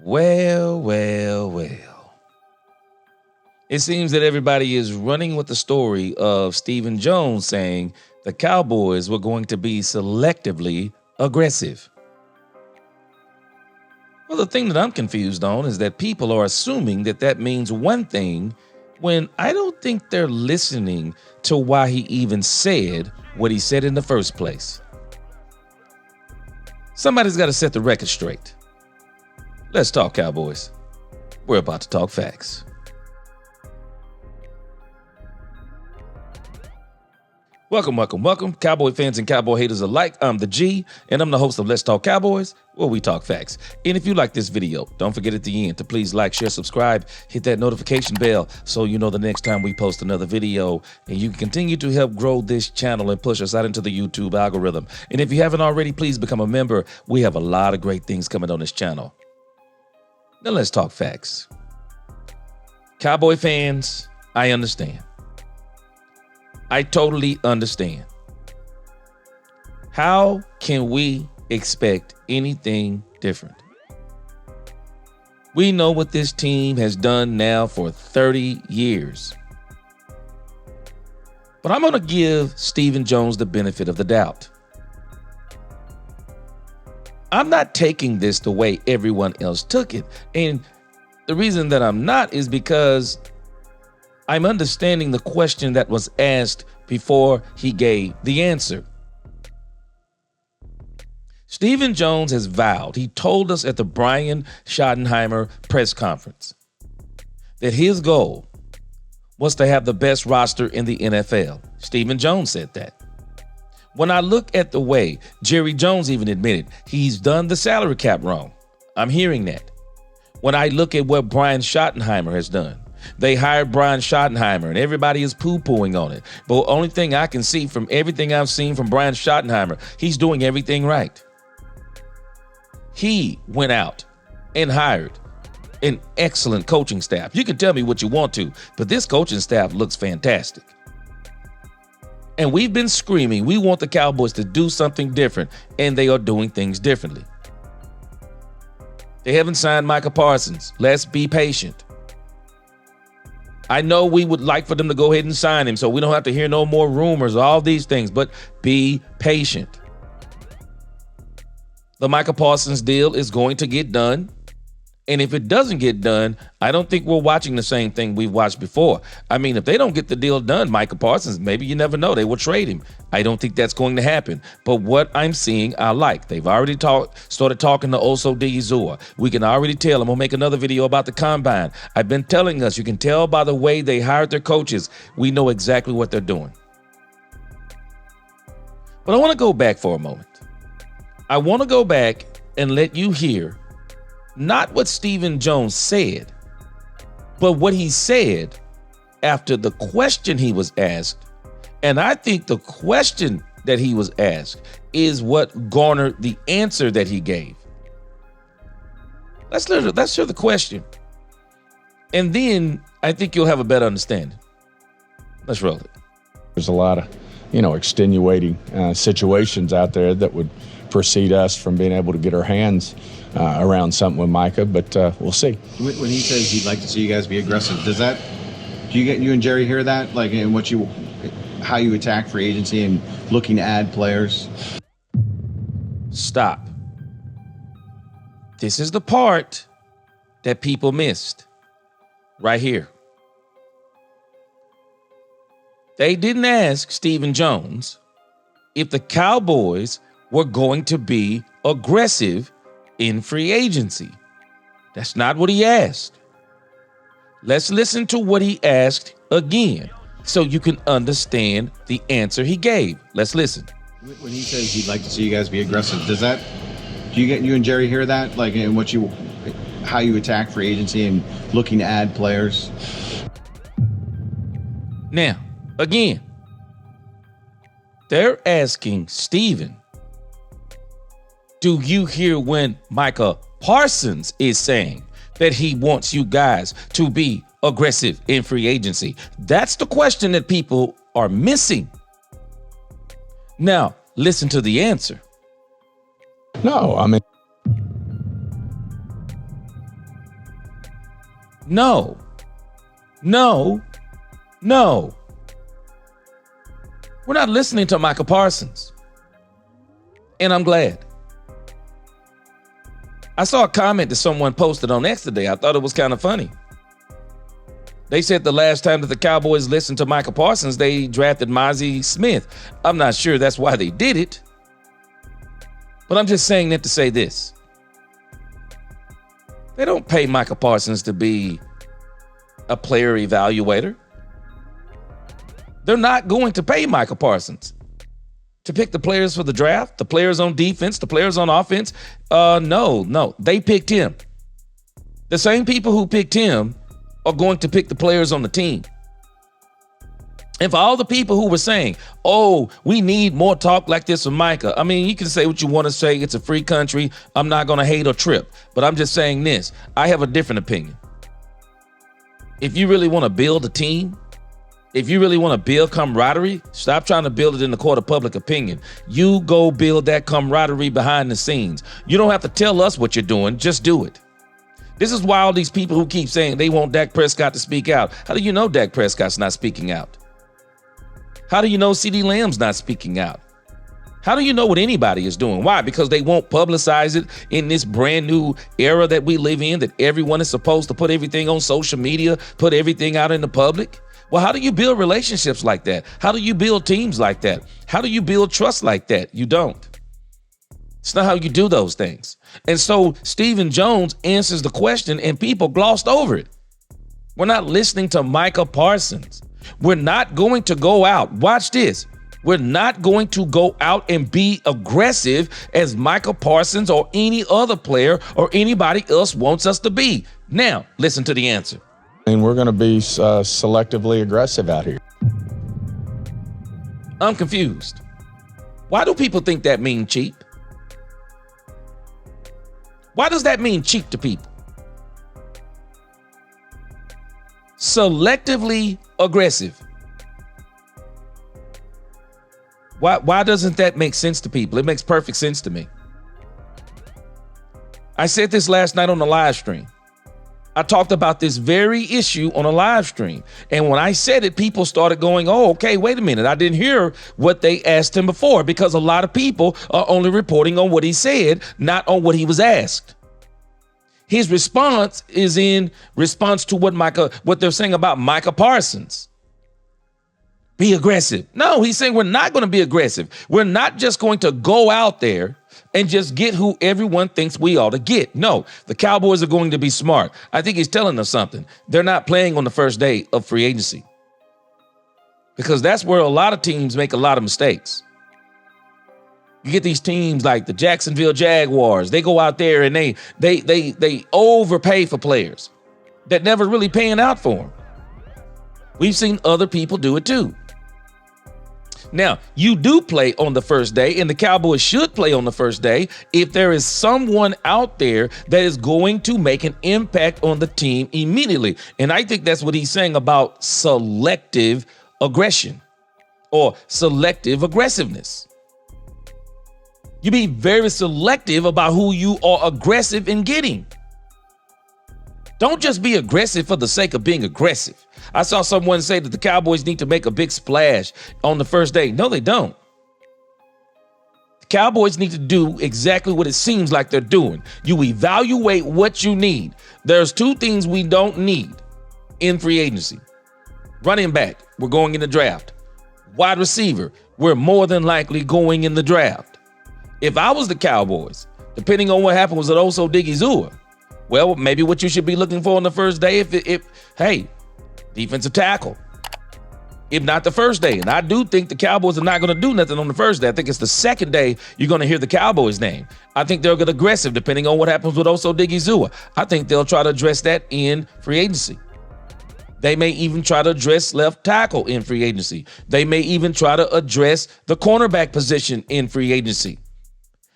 Well, well, well. It seems that everybody is running with the story of Stephen Jones saying the Cowboys were going to be selectively aggressive. Well, the thing that I'm confused on is that people are assuming that that means one thing when I don't think they're listening to why he even said what he said in the first place. Somebody's got to set the record straight. Let's talk Cowboys. We're about to talk facts. Welcome, welcome, welcome, Cowboy fans and Cowboy haters alike. I'm the G, and I'm the host of Let's Talk Cowboys, where we talk facts. And if you like this video, don't forget at the end to please like, share, subscribe, hit that notification bell so you know the next time we post another video, and you can continue to help grow this channel and push us out into the YouTube algorithm. And if you haven't already, please become a member. We have a lot of great things coming on this channel. Now let's talk facts. Cowboy fans, I understand. I totally understand. How can we expect anything different? We know what this team has done now for 30 years. But I'm going to give Stephen Jones the benefit of the doubt. I'm not taking this the way everyone else took it. And the reason that I'm not is because I'm understanding the question that was asked before he gave the answer. Stephen Jones has vowed, he told us at the Brian Schottenheimer press conference, that his goal was to have the best roster in the NFL. Stephen Jones said that. When I look at the way Jerry Jones even admitted he's done the salary cap wrong, I'm hearing that. When I look at what Brian Schottenheimer has done, they hired Brian Schottenheimer, and everybody is poo-pooing on it. But the only thing I can see from everything I've seen from Brian Schottenheimer, he's doing everything right. He went out and hired an excellent coaching staff. You can tell me what you want to, but this coaching staff looks fantastic. And we've been screaming, we want the Cowboys to do something different, and they are doing things differently. They haven't signed Micah Parsons. Let's be patient. I know we would like for them to go ahead and sign him so we don't have to hear no more rumors, all these things, but be patient. The Micah Parsons deal is going to get done. And if it doesn't get done, I don't think we're watching the same thing we've watched before. I mean, if they don't get the deal done, Micah Parsons, maybe you never know, they will trade him. I don't think that's going to happen. But what I'm seeing, I like. They've already started talking to Oso Diazua. We can already tell. I'm going to make another video about the combine. I've been telling us, you can tell by the way they hired their coaches, we know exactly what they're doing. But I want to go back for a moment. I want to go back and let you hear not what Stephen Jones said, but what he said after the question he was asked. And I think the question that he was asked is what garnered the answer that he gave. Let's hear the question. And then I think you'll have a better understanding. Let's roll it. There's a lot of, extenuating situations out there that would precede us from being able to get our hands around something with Micah, but we'll see. When he says he'd like to see you guys be aggressive, do you and Jerry hear that? Like in how you attack free agency and looking to add players? Stop. This is the part that people missed right here. They didn't ask Stephen Jones if the Cowboys were going to be aggressive in free agency. That's not what he asked. Let's listen to what he asked again so you can understand the answer he gave. Let's listen. When he says he'd like to see you guys be aggressive, do you and Jerry hear that? Like in how you attack free agency and looking to add players? Now, again, they're asking Stephen, do you hear when Micah Parsons is saying that he wants you guys to be aggressive in free agency? That's the question that people are missing. Now, listen to the answer. No, I mean, No. We're not listening to Micah Parsons. And I'm glad. I saw a comment that someone posted on X today. I thought it was kind of funny. They said the last time that the Cowboys listened to Micah Parsons, they drafted Mozzie Smith. I'm not sure that's why they did it. But I'm just saying that to say this. They don't pay Micah Parsons to be a player evaluator. They're not going to pay Micah Parsons to pick the players for the draft, the players on defense, the players on offense. No. They picked him. The same people who picked him are going to pick the players on the team. And for all the people who were saying, oh, we need more talk like this from Micah. I mean, you can say what you want to say. It's a free country. I'm not going to hate or trip. But I'm just saying this. I have a different opinion. If you really want to build a team, if you really want to build camaraderie, stop trying to build it in the court of public opinion. You go build that camaraderie behind the scenes. You don't have to tell us what you're doing. Just do it. This is why all these people who keep saying they want Dak Prescott to speak out. How do you know Dak Prescott's not speaking out? How do you know CeeDee Lamb's not speaking out? How do you know what anybody is doing? Why? Because they won't publicize it in this brand new era that we live in, that everyone is supposed to put everything on social media, put everything out in the public. Well, how do you build relationships like that? How do you build teams like that? How do you build trust like that? You don't. It's not how you do those things. And so Stephen Jones answers the question and people glossed over it. We're not listening to Micah Parsons. We're not going to go out. Watch this. We're not going to go out and be aggressive as Micah Parsons or any other player or anybody else wants us to be. Now, listen to the answer. And we're going to be selectively aggressive out here. I'm confused. Why do people think that means cheap? Why does that mean cheap to people? Selectively aggressive. Why doesn't that make sense to people? It makes perfect sense to me. I said this last night on the live stream. I talked about this very issue on a live stream. And when I said it, people started going, oh, okay, wait a minute. I didn't hear what they asked him before, because a lot of people are only reporting on what he said, not on what he was asked. His response is in response to what they're saying about Micah Parsons. Be aggressive. No, he's saying we're not going to be aggressive. We're not just going to go out there and just get who everyone thinks we ought to get. No, the Cowboys are going to be smart. I think he's telling us something. They're not playing on the first day of free agency, because that's where a lot of teams make a lot of mistakes. You get these teams like the Jacksonville Jaguars. They go out there and they overpay for players that never really paying out for them. We've seen other people do it too. Now, you do play on the first day, and the Cowboys should play on the first day if there is someone out there that is going to make an impact on the team immediately. And I think that's what he's saying about selective aggression or selective aggressiveness. You be very selective about who you are aggressive in getting. Don't just be aggressive for the sake of being aggressive. I saw someone say that the Cowboys need to make a big splash on the first day. No, they don't. The Cowboys need to do exactly what it seems like they're doing. You evaluate what you need. There's two things we don't need in free agency. Running back, we're going in the draft. Wide receiver, we're more than likely going in the draft. If I was the Cowboys, depending on what happened with Oso Digizua, well, maybe what you should be looking for on the first day, hey, defensive tackle. If not the first day. And I do think the Cowboys are not going to do nothing on the first day. I think it's the second day you're going to hear the Cowboys' name. I think they'll get aggressive depending on what happens with Oso Digizua. I think they'll try to address that in free agency. They may even try to address left tackle in free agency. They may even try to address the cornerback position in free agency.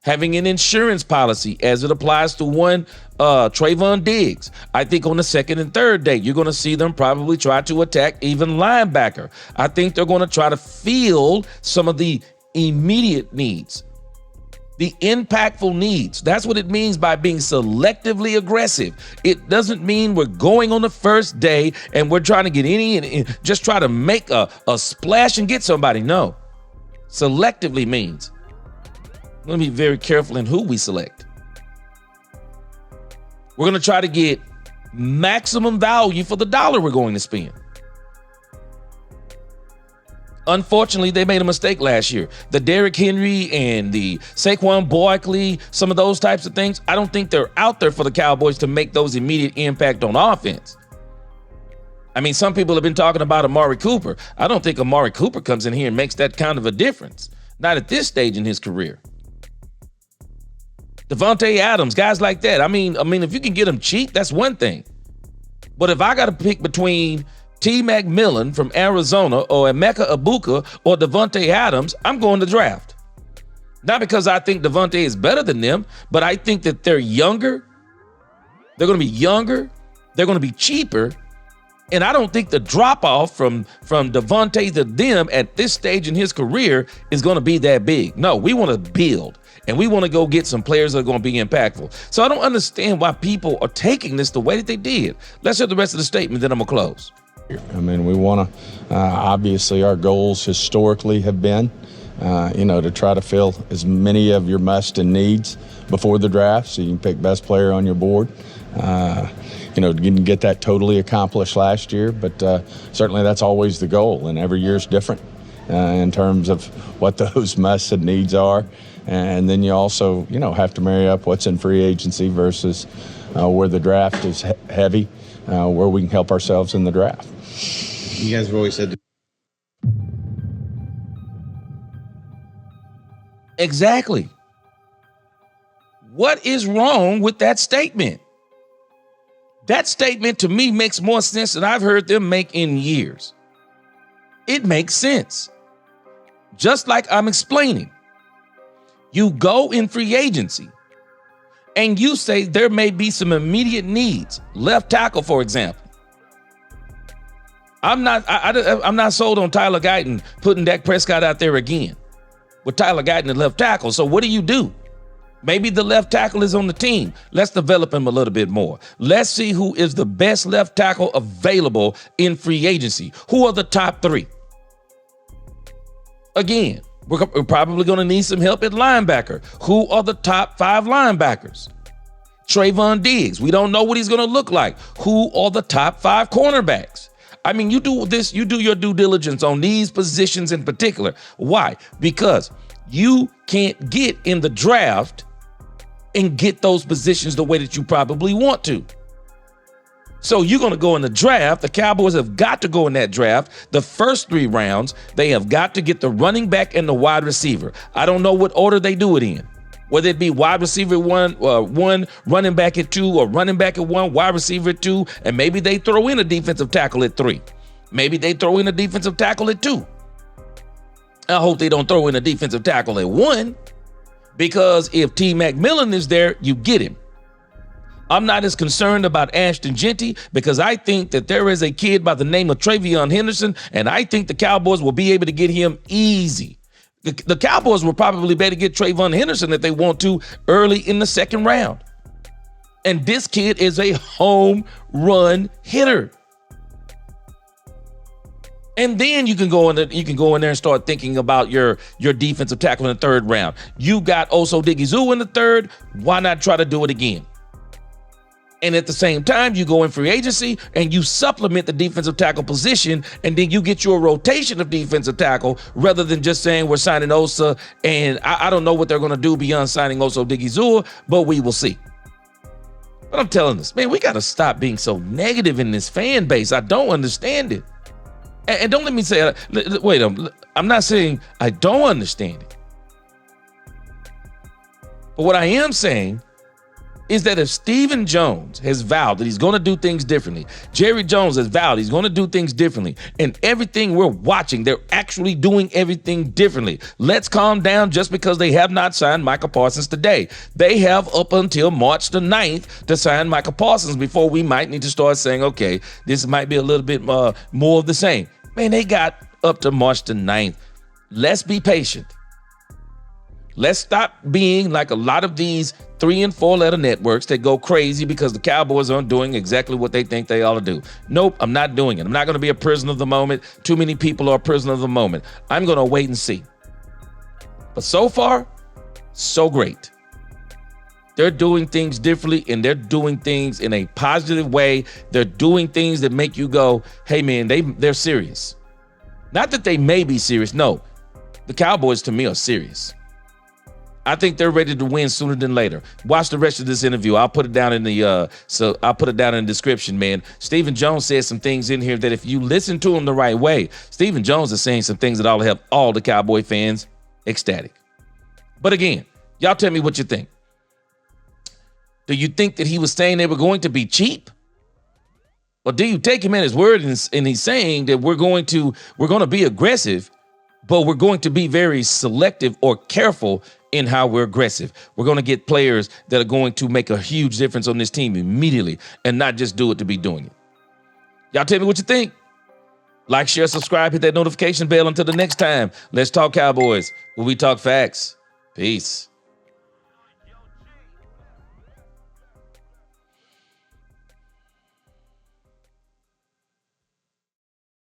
Having an insurance policy as it applies to one Trayvon Diggs. I think on the second and third day, you're going to see them probably try to attack even linebacker. I think they're going to try to fill some of the immediate needs. The impactful needs. That's what it means by being selectively aggressive. It doesn't mean we're going on the first day and we're trying to get any and just try to make a splash and get somebody. No. Selectively means we're going to be very careful in who we select. We're going to try to get maximum value for the dollar we're going to spend. Unfortunately, they made a mistake last year. The Derrick Henry and the Saquon Barkley, some of those types of things, I don't think they're out there for the Cowboys to make those immediate impact on offense. I mean, some people have been talking about Amari Cooper. I don't think Amari Cooper comes in here and makes that kind of a difference. Not at this stage in his career. Devontae Adams, guys like that. I mean, if you can get them cheap, that's one thing. But if I got to pick between T. McMillan from Arizona or Emeka Egbuka or Devontae Adams, I'm going to draft. Not because I think Devontae is better than them, but I think that they're younger. They're going to be younger. They're going to be cheaper. And I don't think the drop-off from Devontae to them at this stage in his career is going to be that big. No, we want to build. And we want to go get some players that are going to be impactful. So I don't understand why people are taking this the way that they did. Let's hear the rest of the statement, then I'm going to close. I mean, we want to, obviously our goals historically have been, to try to fill as many of your must and needs before the draft so you can pick best player on your board. Didn't get that totally accomplished last year, but certainly that's always the goal, and every year's different in terms of what those musts and needs are. And then you also, have to marry up what's in free agency versus where the draft is heavy, where we can help ourselves in the draft. You guys have always said. Exactly. What is wrong with that statement? That statement to me makes more sense than I've heard them make in years. It makes sense. Just like I'm explaining. You go in free agency and you say there may be some immediate needs. Left tackle, for example. I'm not sold on Tyler Guyton putting Dak Prescott out there again with Tyler Guyton at left tackle. So what do? Maybe the left tackle is on the team. Let's develop him a little bit more. Let's see who is the best left tackle available in free agency. Who are the top 3? Again, we're probably going to need some help at linebacker. Who are the top 5 linebackers? Trayvon Diggs. We don't know what he's going to look like. Who are the top 5 cornerbacks? I mean, you do your due diligence on these positions in particular. Why? Because you can't get in the draft and get those positions the way that you probably want to. So you're going to go in the draft. The Cowboys have got to go in that draft. The first 3 rounds, they have got to get the running back and the wide receiver. I don't know what order they do it in. Whether it be wide receiver 1, running back at 2, or running back at 1, wide receiver at 2, and maybe they throw in a defensive tackle at 3. Maybe they throw in a defensive tackle at 2. I hope they don't throw in a defensive tackle at 1, because if T. McMillan is there, you get him. I'm not as concerned about Ashton Genty because I think that there is a kid by the name of Travion Henderson, and I think the Cowboys will be able to get him easy. The Cowboys will probably better get Trayvon Henderson if they want to early in the 2nd round. And this kid is a home run hitter. And then you can go in there and start thinking about your defensive tackle in the 3rd round. You got Oso Digizua in the 3rd. Why not try to do it again? And at the same time, you go in free agency and you supplement the defensive tackle position, and then you get your rotation of defensive tackle rather than just saying we're signing Osa. And I don't know what they're going to do beyond signing Oso Digizua, but we will see. But I'm telling this, man, we got to stop being so negative in this fan base. I don't understand it. And don't let me say, wait, I'm not saying I don't understand it. But what I am saying is that if Stephen Jones has vowed that he's going to do things differently, Jerry Jones has vowed he's going to do things differently, and everything we're watching, they're actually doing everything differently. Let's calm down just because they have not signed Micah Parsons today. They have up until March the 9th to sign Micah Parsons before we might need to start saying, okay, this might be a little bit more of the same. Man, they got up to March the 9th. Let's be patient. Let's stop being like a lot of these 3 and 4 letter networks that go crazy because the Cowboys aren't doing exactly what they think they ought to do. Nope, I'm not doing it. I'm not going to be a prisoner of the moment. Too many people are a prisoner of the moment. I'm going to wait and see. But so far, so great. They're doing things differently, and they're doing things in a positive way. They're doing things that make you go, hey, man, they're serious. Not that they may be serious. No, the Cowboys, to me, are serious. I think they're ready to win sooner than later. Watch the rest of this interview. I'll put it down in the description, man. Stephen Jones said some things in here that if you listen to him the right way, Stephen Jones is saying some things that ought to have all the Cowboy fans ecstatic. But again, y'all tell me what you think. Do you think that he was saying they were going to be cheap? Or do you take him at his word and he's saying that we're going to be aggressive, but we're going to be very selective or careful in how we're aggressive. We're going to get players that are going to make a huge difference on this team immediately and not just do it to be doing it. Y'all tell me what you think. Like, share, subscribe, hit that notification bell. Until the next time, let's talk Cowboys, where we talk facts. Peace.